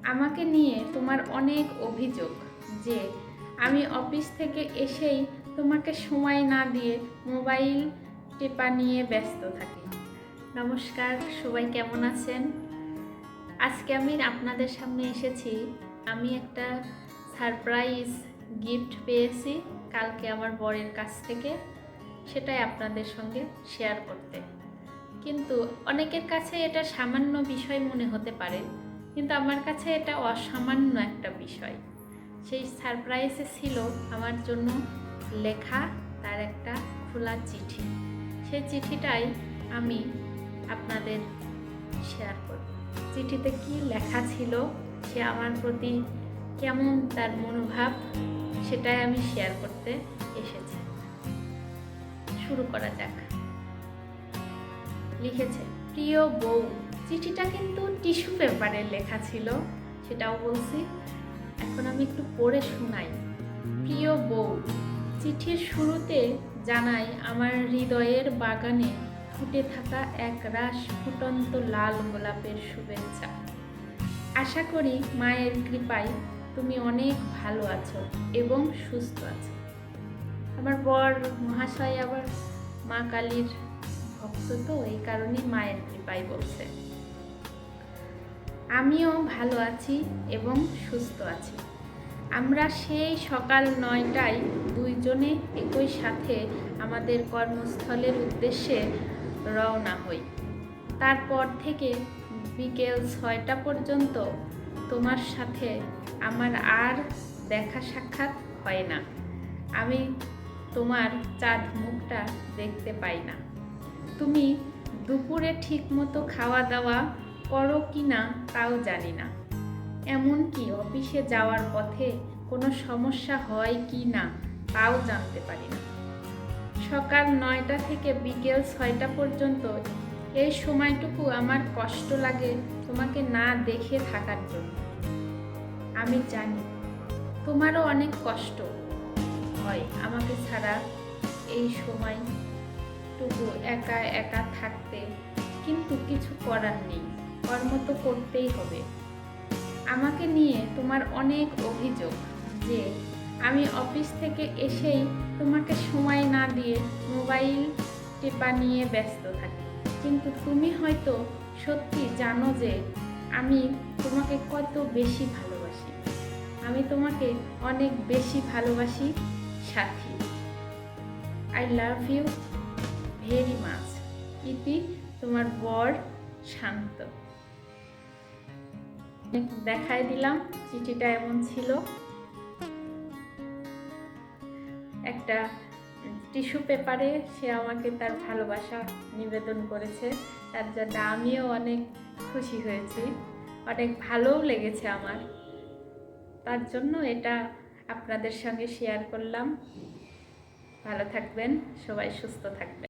আমাকে নিয়ে তোমার অনেক অভিযোগ যে আমি অফিস থেকে এসেই তোমাকে সময় না দিয়ে মোবাইল টেপা নিয়ে ব্যস্ত থাকি। নমস্কার, সবাই কেমন আছেন? আজকে আমি আপনাদের সামনে এসেছি। আমি একটা সারপ্রাইজ গিফট পেয়েছি কালকে আমার বরের কাছ থেকে, সেটাই আপনাদের সঙ্গে শেয়ার করতে। কিন্তু অনেকের কাছে এটা সামান্য বিষয় মনে হতে পারে, কিন্তু আমার কাছে এটা অসামান্য একটা বিষয়। সেই সারপ্রাইজে ছিল আমার জন্য লেখা তার একটা খোলা চিঠি। সেই চিঠিটাই আমি আপনাদের শেয়ার করব। চিঠিতে কি লেখা ছিল, সে আমার প্রতি কেমন তার মনোভাব, সেটাই আমি শেয়ার করতে এসেছি। শুরু করা যাক। লিখেছে, প্রিয় বউ। চিঠিটা কিন্তু টিস্যু পেপারে লেখা ছিল, সেটাও বলছি। এখন আমি একটু পড়ে শোনাই। প্রিয় বউ, চিঠির শুরুতে জানাই আমার হৃদয়ের বাগানে ফুটে থাকা এক রাশ ফুটন্ত লাল গোলাপের শুভেচ্ছা। আশা করি মায়ের কৃপায় তুমি অনেক ভালো আছো এবং সুস্থ আছো। আমার বর মহাশয় আবার মা কালীর ভক্ত, তো এই কারণে মায়ের কৃপায় বলছে। আমিও ভালো আছি এবং সুস্থ আছি। আমরা সেই সকাল 9টায় দুইজনে একই সাথে আমাদের কর্মস্থলের উদ্দেশ্যে রওনা হই। তারপর থেকে বিকেল 6টা পর্যন্ত তোমার সাথে আমার আর দেখা সাক্ষাৎ হয় না। আমি তোমার চাঁদ মুখটা দেখতে পাই না। তুমি দুপুরে ঠিকমতো খাওয়া দাওয়া করো কি না তাও জানি না। এমনকি অফিসে যাওয়ার পথে কোনো সমস্যা হয় কি না তাও জানতে পারি না। সকাল 9টা থেকে বিকেল 6টা পর্যন্ত এই সময়টুকু আমার কষ্ট লাগে তোমাকে না দেখে থাকার জন্য। আমি জানি তোমারও অনেক কষ্ট হয় আমাকে ছাড়া এই সময়টুকু একা একা থাকতে, কিন্তু কিছু করার নেই, কর্ম তো করতেই হবে। আমাকে নিয়ে তোমার অনেক অভিযোগ যে আমি অফিস থেকে এসেই তোমাকে সময় না দিয়ে মোবাইল টেপা নিয়ে ব্যস্ত থাকি, কিন্তু তুমি হয়তো সত্যি জানো যে আমি তোমাকে কত বেশি ভালোবাসি। আমি তোমাকে অনেক বেশি ভালোবাসি সাথী। I love you very much. ইতি তোমার বর শান্ত। দেখাই দিলাম চিঠিটা এমন ছিল। একটা টিস্যু পেপারে সে আমাকে তার ভালোবাসা নিবেদন করেছে, তার জন্য আমিও অনেক খুশি হয়েছি, অনেক ভালোও লেগেছে আমার। তার জন্য এটা আপনাদের সঙ্গে শেয়ার করলাম। ভালো থাকবেন, সবাই সুস্থ থাকবেন।